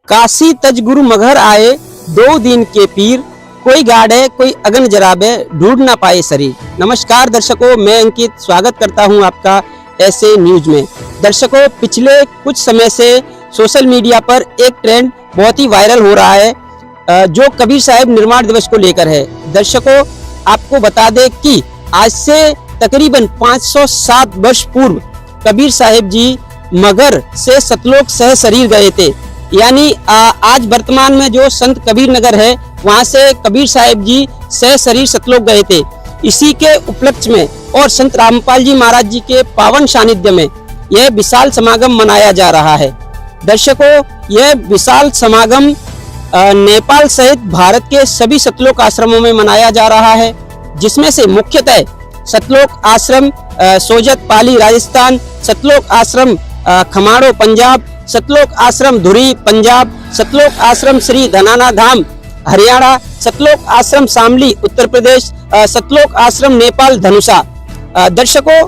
काशी तज गुरु मगहर आए, 2 दिन के पीर, कोई गाड़े कोई अगन जराबे, ढूंढ ना पाए शरीर। नमस्कार दर्शकों, मैं अंकित स्वागत करता हूं आपका ऐसे न्यूज में। दर्शकों, पिछले कुछ समय से सोशल मीडिया पर एक ट्रेंड बहुत ही वायरल हो रहा है, जो कबीर साहिब निर्माण दिवस को लेकर है। दर्शकों, आपको बता दें कि आज से तकरीबन 507 वर्ष पूर्व कबीर साहिब जी मगहर से सतलोक सह शरीर गए थे। यानी आज वर्तमान में जो संत कबीर नगर है, वहां से कबीर साहिब जी सह शरीर सतलोक गए थे। इसी के उपलक्ष्य में और संत रामपाल जी महाराज जी के पावन सानिध्य में यह विशाल समागम मनाया जा रहा है। दर्शकों, यह विशाल समागम नेपाल सहित भारत के सभी सतलोक आश्रमों में मनाया जा रहा है, जिसमें से मुख्यतः सतलोक आश्रम सोजत पाली राजस्थान, सतलोक आश्रम खमाड़ो पंजाब, सतलोक आश्रम धुरी पंजाब, सतलोक आश्रम श्री धनाना धाम हरियाणा, सतलोक आश्रम शामली उत्तर प्रदेश, सतलोक आश्रम नेपाल धनुषा। दर्शकों,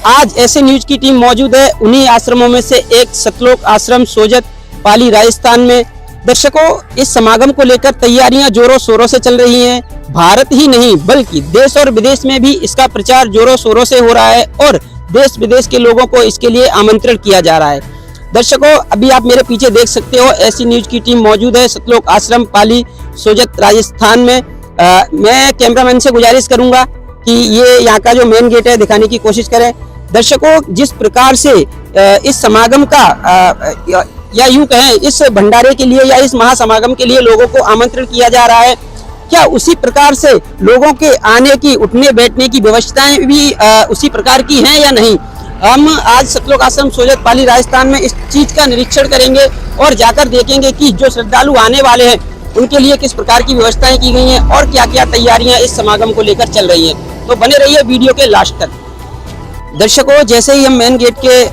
आज ऐसे न्यूज की टीम मौजूद है उन्हीं आश्रमों में से एक सतलोक आश्रम सोजत पाली राजस्थान में। दर्शकों, इस समागम को लेकर तैयारियां जोरों शोरों से चल रही हैं। भारत ही नहीं बल्कि देश और विदेश में भी इसका प्रचार जोरों शोरों से हो रहा है और देश विदेश के लोगों को इसके लिए आमंत्रण किया जा रहा है। दर्शकों, अभी आप मेरे पीछे देख सकते हो, ऐसी न्यूज की टीम मौजूद है सतलोक आश्रम पाली सोजत राजस्थान में। मैं कैमरामैन से गुजारिश करूंगा कि ये यहाँ का जो मेन गेट है दिखाने की कोशिश करें। दर्शकों, जिस प्रकार से इस समागम का या यूं कहें इस भंडारे के लिए या इस महासमागम के लिए लोगों को आमंत्रण किया जा रहा है, क्या उसी प्रकार से लोगों के आने की उठने बैठने की व्यवस्थाएं भी उसी प्रकार की हैं या नहीं? हम आज सतलोक आश्रम सोजत पाली राजस्थान में इस चीज का निरीक्षण करेंगे और जाकर देखेंगे कि जो श्रद्धालु आने वाले हैं उनके लिए किस प्रकार की व्यवस्थाएं की गई हैं और क्या क्या तैयारियां इस समागम को लेकर चल रही हैं। तो बने रहिए वीडियो के लास्ट तक। दर्शकों, जैसे ही हम मेन गेट के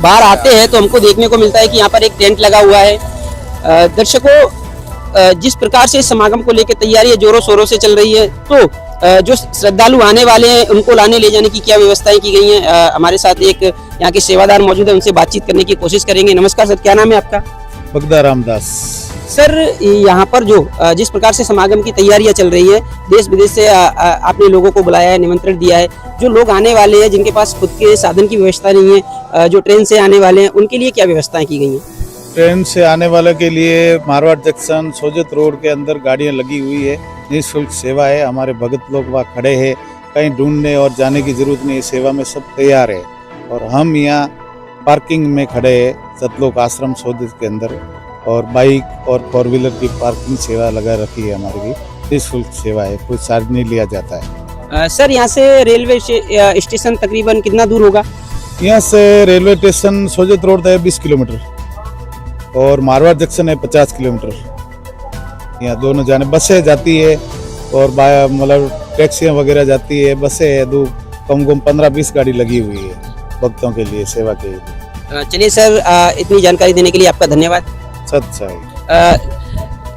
बाहर आते हैं तो हमको देखने को मिलता है कि यहाँ पर एक टेंट लगा हुआ है। दर्शकों, जिस प्रकार से इस समागम को लेकर तैयारी जोरों शोरों से चल रही है, तो जो श्रद्धालु आने वाले हैं उनको लाने ले जाने की क्या व्यवस्थाएं की गई हैं, हमारे साथ एक यहाँ के सेवादार मौजूद है, उनसे बातचीत करने की कोशिश करेंगे। नमस्कार सर, क्या नाम है आपका? बगदा रामदास। सर, यहाँ पर जो जिस प्रकार से समागम की तैयारियां चल रही है, देश विदेश से आपने लोगों को बुलाया है, निमंत्रण दिया है। जो लोग आने वाले हैं जिनके पास खुद के साधन की व्यवस्था नहीं है, जो ट्रेन से आने वाले हैं, उनके लिए क्या व्यवस्थाएं की गई हैं? ट्रेन से आने वाले के लिए मारवाड़ जंक्शन सोजत रोड के अंदर गाड़ियां लगी हुई है, निःशुल्क सेवा है। हमारे भगत लोग वहाँ खड़े हैं, कहीं ढूंढने और जाने की जरूरत नहीं, सेवा में सब तैयार है। और हम यहाँ पार्किंग में खड़े हैं सतलोक आश्रम सोजत के अंदर, और बाइक और 4 व्हीलर की पार्किंग सेवा लगा रखी है हमारी भी, निःशुल्क सेवा है, कोई चार्ज नहीं लिया जाता है। सर, यहाँ से रेलवे स्टेशन तकरीबन कितना दूर होगा? यहाँ से रेलवे स्टेशन सोजत रोड है 20 किलोमीटर और मारवाड़ जंक्शन है 50 किलोमीटर। यहाँ दोनों जाने बसें जाती है और मतलब टैक्सियाँ वगैरह जाती है, बसें है, दो कम 15-20 गाड़ी लगी हुई है भक्तों के लिए, सेवा के लिए। चलिए सर, इतनी जानकारी देने के लिए आपका धन्यवाद।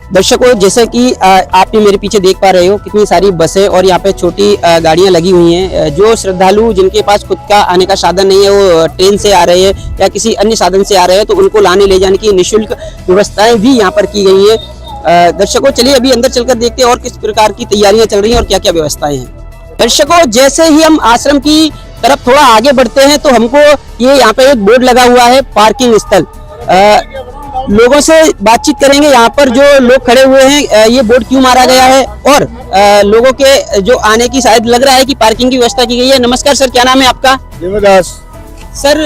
दर्शकों, जैसे कि आप भी मेरे पीछे देख पा रहे हो, कितनी सारी बसें और यहाँ पे छोटी गाड़ियाँ लगी हुई हैं। जो श्रद्धालु जिनके पास खुद का आने का साधन नहीं है, वो ट्रेन से आ रहे हैं या किसी अन्य साधन से आ रहे हैं, तो उनको लाने ले जाने की निःशुल्क व्यवस्थाएं भी यहाँ पर की गई है। दर्शकों, चलिए अभी अंदर चलकर देखते हैं और किस प्रकार की तैयारियां चल रही हैं और क्या क्या व्यवस्थाएं हैं। दर्शकों, जैसे ही हम आश्रम की तरफ थोड़ा आगे बढ़ते हैं तो हमको ये यहाँ पे एक बोर्ड लगा हुआ है, पार्किंग स्थल। लोगों से बातचीत करेंगे, यहाँ पर जो लोग खड़े हुए हैं ये बोर्ड क्यों मारा गया है और लोगों के जो आने की शायद लग रहा है कि पार्किंग की व्यवस्था की गई है। नमस्कार सर, क्या नाम है आपका? देवदास। सर,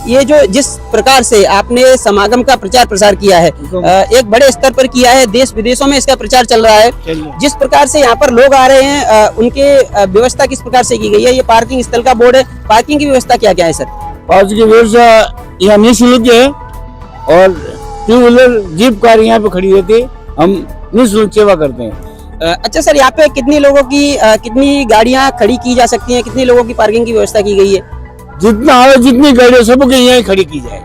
ये जो जिस प्रकार से आपने समागम का प्रचार प्रसार किया है, एक बड़े स्तर पर किया है, देश विदेशों में इसका प्रचार चल रहा है, जिस प्रकार से यहाँ पर लोग आ रहे हैं उनके व्यवस्था किस प्रकार से की गई है? ये पार्किंग स्थल का बोर्ड है, पार्किंग की व्यवस्था क्या क्या है सर? पार्किंग की व्यवस्था यहाँ निःशुल्क है और 2 व्हीलर जीप कार यहाँ पे खड़ी रहती है, हम निःशुल्क सेवा करते हैं। अच्छा सर, यहाँ पे कितनी लोगों की कितनी गाड़ियाँ खड़ी की जा सकती हैं, कितने लोगों की पार्किंग की व्यवस्था की गई है? जितना आवे जितनी गाड़ियाँ सबके यहाँ खड़ी की जाए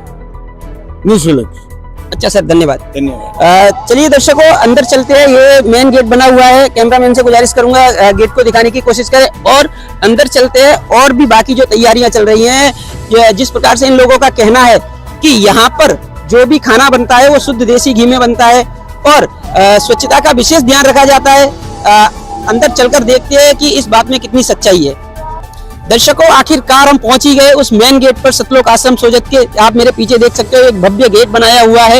निःशुल्क। अच्छा सर, धन्यवाद। धन्यवाद। चलिए दर्शकों, अंदर चलते हैं। ये मेन गेट बना हुआ है, कैमरामैन से गुजारिश करूंगा गेट को दिखाने की कोशिश करें और अंदर चलते हैं और भी बाकी जो तैयारियां चल रही हैं, जिस प्रकार से इन लोगों का कहना है कि यहाँ पर जो भी खाना बनता है वो शुद्ध देसी घी में बनता है और स्वच्छता का विशेष ध्यान रखा जाता है। अंदर चलकर देखते हैं कि इस बात में कितनी सच्चाई है। दर्शकों, आखिरकार हम पहुंच ही गए उस मेन गेट पर, सतलोक आश्रम सोजत के। आप मेरे पीछे देख सकते हो एक भव्य गेट बनाया हुआ है।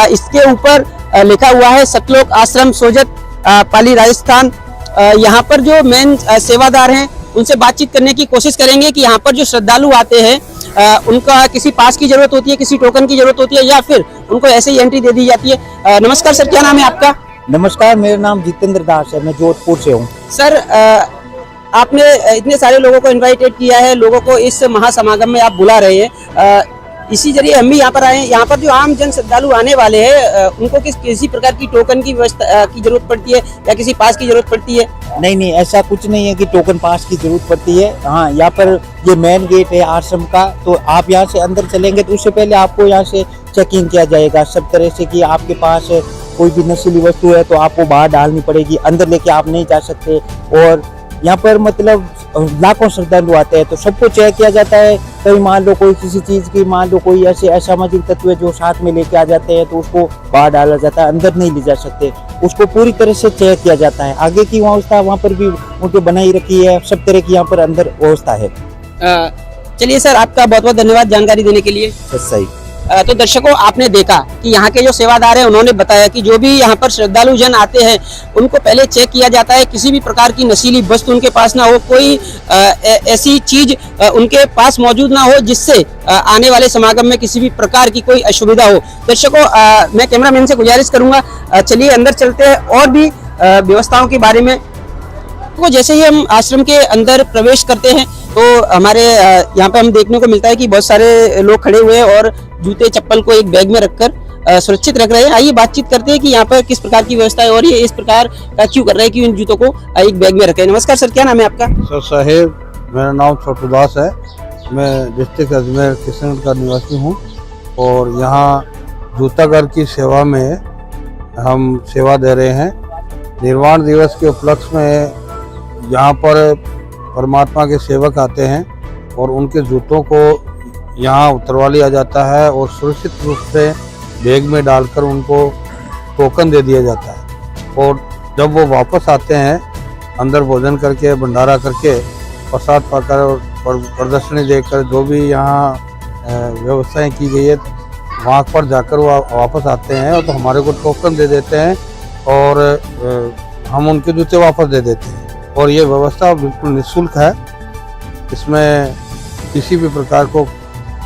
इसके ऊपर लिखा हुआ है सतलोक आश्रम सोजत, पाली, राजस्थान। यहाँ पर जो मेन सेवादार हैं उनसे बातचीत करने की कोशिश करेंगे कि यहाँ पर जो श्रद्धालु आते हैं उनका किसी पास की जरूरत होती है, किसी टोकन की जरूरत होती है, या फिर उनको ऐसे ही एंट्री दे दी जाती है। नमस्कार सर, क्या नाम है आपका? नमस्कार, मेरा नाम जितेंद्र दास है, मैं जोधपुर से हूँ। सर, आपने इतने सारे लोगों को इनवाइटेड किया है, लोगों को इस महासमागम में आप बुला रहे हैं, इसी जरिए हम भी यहाँ पर आए हैं। यहाँ पर जो आम जन श्रद्धालु आने वाले हैं उनको किसी प्रकार की टोकन की व्यवस्था की जरूरत पड़ती है या किसी पास की जरूरत पड़ती है? नहीं, ऐसा कुछ नहीं है कि टोकन पास की जरूरत पड़ती है। हाँ, यहाँ पर ये मेन गेट है आश्रम का, तो आप यहाँ से अंदर चलेंगे तो उससे पहले आपको यहाँ से चेकिंग किया जाएगा सब तरह से कि आपके पास कोई भी नशीली वस्तु है तो आपको बाहर डालनी पड़ेगी, अंदर लेके आप नहीं जा सकते। और यहाँ पर मतलब लाखों श्रद्धालु आते हैं तो सबको चेक किया जाता है। कहीं मान लो कोई किसी चीज की, मान लो कोई ऐसे असामाजिक तत्व जो साथ में लेके आ जाते हैं तो उसको बाहर डाला जाता है, अंदर नहीं ले जा सकते, उसको पूरी तरह से चेक किया जाता है। आगे की व्यवस्था वहाँ पर भी उनके बनाई रखी है, सब तरह की यहाँ पर अंदर व्यवस्था है। चलिए सर, आपका बहुत बहुत धन्यवाद जानकारी देने के लिए। सही। तो दर्शकों, आपने देखा कि यहाँ के जो सेवादार हैं उन्होंने बताया कि जो भी यहाँ पर श्रद्धालु जन आते हैं उनको पहले चेक किया जाता है, किसी भी प्रकार की नशीली वस्तु उनके पास ना हो, कोई ऐसी चीज उनके पास मौजूद ना हो जिससे आने वाले समागम में किसी भी प्रकार की कोई असुविधा हो। दर्शकों, मैं कैमरामैन से गुजारिश करूंगा, चलिए अंदर चलते हैं और भी व्यवस्थाओं के बारे में। तो जैसे ही हम आश्रम के अंदर प्रवेश करते हैं तो हमारे यहाँ पे हम देखने को मिलता है कि बहुत सारे लोग खड़े हुए हैं और जूते चप्पल को एक बैग में रखकर सुरक्षित रख रहे हैं। आइए बातचीत करते हैं कि यहाँ पर किस प्रकार की व्यवस्था है और ये इस प्रकार का क्यों कर रहे हैं, क्यों इन जूतों को एक बैग में रखे। नमस्कार सर, क्या नाम है आपका? सर साहेब, मेरा नाम छोटू दास है, मैं डिस्ट्रिक्ट अजमेर किशनगढ़ का निवासी हूँ और यहाँ जूताघर की सेवा में हम सेवा दे रहे हैं। निर्वाण दिवस के उपलक्ष्य में यहाँ पर परमात्मा के सेवक आते हैं और उनके जूतों को यहाँ उतरवा लिया जाता है और सुरक्षित रूप से बैग में डालकर उनको टोकन दे दिया जाता है। और जब वो वापस आते हैं अंदर भोजन करके, भंडारा करके, प्रसाद पाकर और प्रदर्शनी देकर, जो भी यहाँ व्यवस्थाएं की गई है वहाँ पर जाकर वो वापस आते हैं तो हमारे को टोकन दे देते हैं और हम उनके जूते वापस दे देते हैं। और ये व्यवस्था बिल्कुल निःशुल्क है, इसमें किसी भी प्रकार को,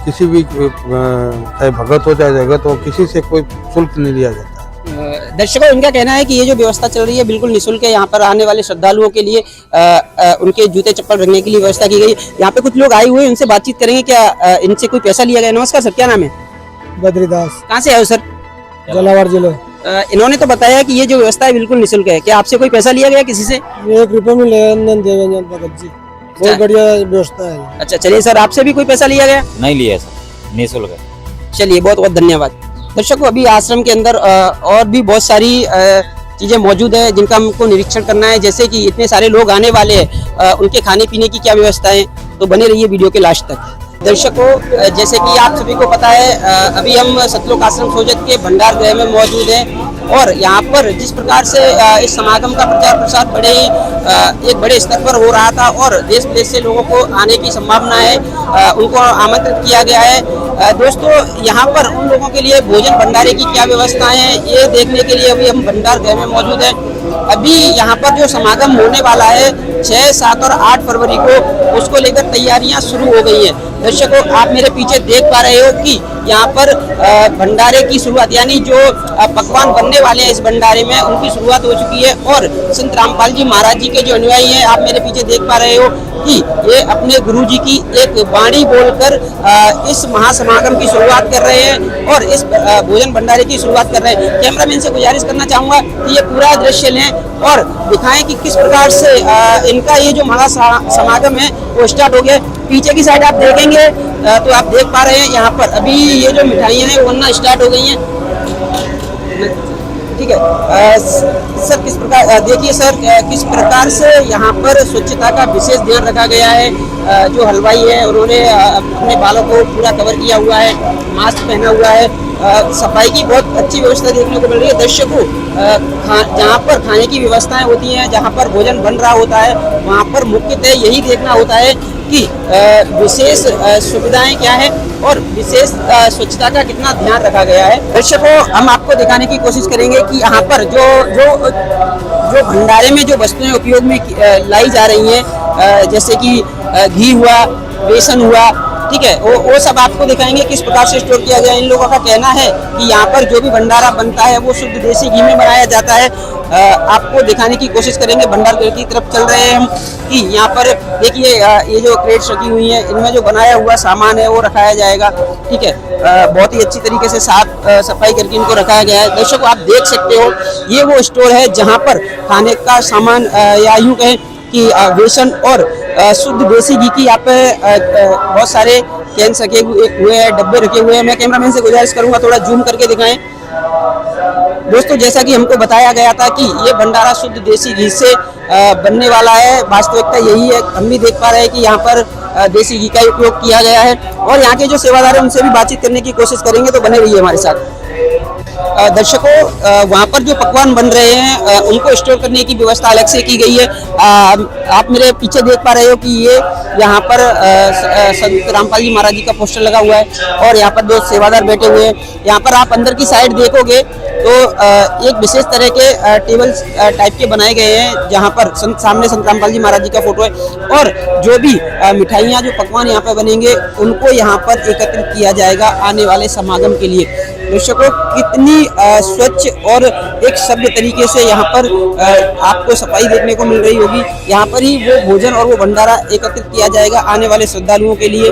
किसी भी चाहे भगत हो चाहे जगत हो, किसी से कोई शुल्क नहीं लिया जाता। दर्शकों, इनका कहना है कि ये जो व्यवस्था चल रही है बिल्कुल निःशुल्क है। यहाँ पर आने वाले श्रद्धालुओं के लिए उनके जूते चप्पल रखने के लिए व्यवस्था की गई। यहाँ पे कुछ लोग आए हुए हैं, उनसे बातचीत करेंगे, क्या इनसे कोई पैसा लिया गया? नमस्कार सर, क्या नाम है? बद्रीदास, कहाँ से आए हो सर? झालावाड़ जिले। इन्होंने तो बताया कि ये जो व्यवस्था है बिल्कुल निःशुल्क है, क्या आपसे कोई पैसा लिया गया किसी से? 1 रुपये में लेन देन देंगे भगत जी, बहुत बढ़िया व्यवस्था है। अच्छा, चलिए सर, आपसे भी कोई पैसा लिया गया? नहीं लिया सर, निःशुल्क है। चलिए, बहुत बहुत धन्यवाद। दर्शकों, अभी आश्रम के अंदर और भी बहुत सारी चीजें मौजूद है जिनका हमको निरीक्षण करना है, जैसे कि इतने सारे लोग आने वाले हैं, उनके खाने पीने की क्या व्यवस्था है, तो बने रहिए वीडियो के लास्ट तक। दर्शकों, जैसे कि आप सभी को पता है, अभी हम सतलोक आश्रम सोजत के भंडार गृह में मौजूद हैं और यहाँ पर जिस प्रकार से इस समागम का प्रचार प्रसार एक बड़े स्तर पर हो रहा था और देश विदेश से लोगों को आने की संभावना है, उनको आमंत्रित किया गया है। दोस्तों, यहाँ पर उन लोगों के लिए भोजन भंडारे की क्या व्यवस्था है, ये देखने के लिए अभी हम भंडार गृह में मौजूद हैं। अभी यहाँ पर जो समागम होने वाला है 6, 7 और 8 फरवरी को, उसको लेकर तैयारियां शुरू हो गई हैं। दर्शकों, आप मेरे पीछे देख पा रहे हो कि यहाँ पर भंडारे की शुरुआत, यानी जो पकवान बनने वाले हैं इस भंडारे में, उनकी शुरुआत हो चुकी है। और संत रामपाल जी महाराज जी के जो अनुयायी हैं, आप मेरे पीछे देख पा रहे हो कि ये अपने गुरु जी की एक वाणी बोलकर इस महासमागम की शुरुआत कर रहे हैं और इस भोजन भंडारे की शुरुआत कर रहे हैं। कैमरामैन से गुजारिश करना चाहूंगा कि ये पूरा दृश्य लें और दिखाएं कि किस प्रकार से इनका ये जो महासमागम है वो स्टार्ट हो गया। पीछे की साइड आप देखेंगे तो आप देख पा रहे हैं यहाँ पर अभी ये जो मिठाइयाँ हैं वो बनना स्टार्ट हो गई हैं। ठीक है। सर किस प्रकार देखिए सर किस प्रकार से यहाँ पर स्वच्छता का विशेष ध्यान रखा गया है। जो हलवाई है उन्होंने अपने बालों को पूरा कवर किया हुआ है, मास्क पहना हुआ है, सफाई की बहुत अच्छी व्यवस्था देखने को मिल रही है। दर्शकों जहाँ पर खाने की व्यवस्थाएं होती हैं, जहाँ पर भोजन बन रहा होता है, वहाँ पर मुख्यतः यही देखना होता है कि विशेष सुविधाएं क्या है और विशेष स्वच्छता का कितना ध्यान रखा गया है। दर्शकों हम आपको दिखाने की कोशिश करेंगे कि यहाँ पर जो भंडारे में जो वस्तुएं उपयोग में लाई जा रही हैं, जैसे कि घी हुआ, बेसन हुआ, ठीक है, वो सब आपको दिखाएंगे किस प्रकार से स्टोर किया गया है। इन लोगों का कहना है कि यहाँ पर जो भी भंडारा बनता है वो शुद्ध देसी घी में बनाया जाता है। आपको दिखाने की कोशिश करेंगे। भंडार घर की तरफ चल रहे हैं हम कि यहाँ पर देखिए ये जो क्रेट्स रखी हुई हैं, इनमें जो बनाया हुआ सामान है वो रखाया जाएगा, ठीक है। बहुत ही अच्छी तरीके से साफ सफाई करके इनको रखाया गया है। दर्शकों आप देख सकते हो ये वो स्टोर है जहाँ पर खाने का सामान या यूँ कहें कि बेसन और शुद्ध देसी घी की यहाँ पे बहुत सारे कैन रखे हुए हैं, डब्बे रखे हुए हैं। मैं कैमरामैन से गुजारिश करूंगा थोड़ा जूम करके दिखाएं। दोस्तों जैसा कि हमको बताया गया था कि ये भंडारा शुद्ध देसी घी से बनने वाला है, वास्तविकता यही है। हम भी देख पा रहे हैं कि यहाँ पर देसी घी का उपयोग किया गया है और यहाँ के जो सेवादार हैं उनसे भी बातचीत करने की कोशिश करेंगे, तो बने रहिए हमारे साथ। दर्शकों वहाँ पर जो पकवान बन रहे हैं उनको स्टोर करने की व्यवस्था अलग से की गई है। आप मेरे पीछे देख पा रहे हो कि ये यहाँ पर संत रामपाल जी महाराज जी का पोस्टर लगा हुआ है और यहाँ पर दो सेवादार बैठे हुए हैं। यहाँ पर आप अंदर की साइड देखोगे तो एक विशेष तरह के टेबल टाइप के बनाए गए हैं जहाँ पर सामने संत रामपाल जी महाराज जी का फोटो है और जो भी मिठाइयाँ जो पकवान यहाँ पर बनेंगे उनको यहाँ पर एकत्रित किया जाएगा आने वाले समागम के लिए। दर्शकों कितनी स्वच्छ और एक सभ्य तरीके से यहाँ पर आपको सफाई देखने को मिल रही होगी। यहाँ पर ही वो भोजन और वो भंडारा एकत्रित किया जाएगा आने वाले श्रद्धालुओं के लिए।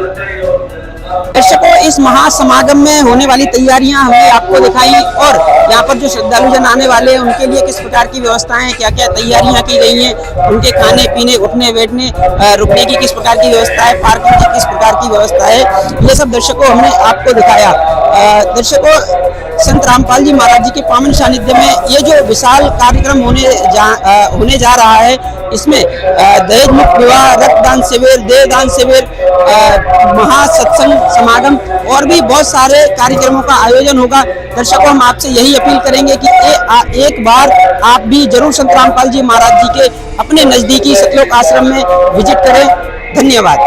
दर्शकों इस महासमागम में होने वाली तैयारियां हमने आपको दिखाई और यहाँ पर जो श्रद्धालु जन आने वाले हैं उनके लिए किस प्रकार की व्यवस्थाएं, क्या क्या तैयारियां की गई हैं, उनके खाने पीने, उठने बैठने रुकने की किस प्रकार की व्यवस्था है, पार्किंग की किस प्रकार की व्यवस्था है, ये सब दर्शकों हमने आपको दिखाया। दर्शकों संत रामपाल जी महाराज जी के पावन सानिध्य में ये जो विशाल कार्यक्रम होने जा रहा है, इसमें दहेज मुक्त विवाह, रक्तदान शिविर, देहदान शिविर, महासत्संग समागम और भी बहुत सारे कार्यक्रमों का आयोजन होगा। दर्शकों हम आपसे यही अपील करेंगे कि एक बार आप भी जरूर संत रामपाल जी महाराज जी के अपने नजदीकी सतलोक आश्रम में विजिट करें। धन्यवाद।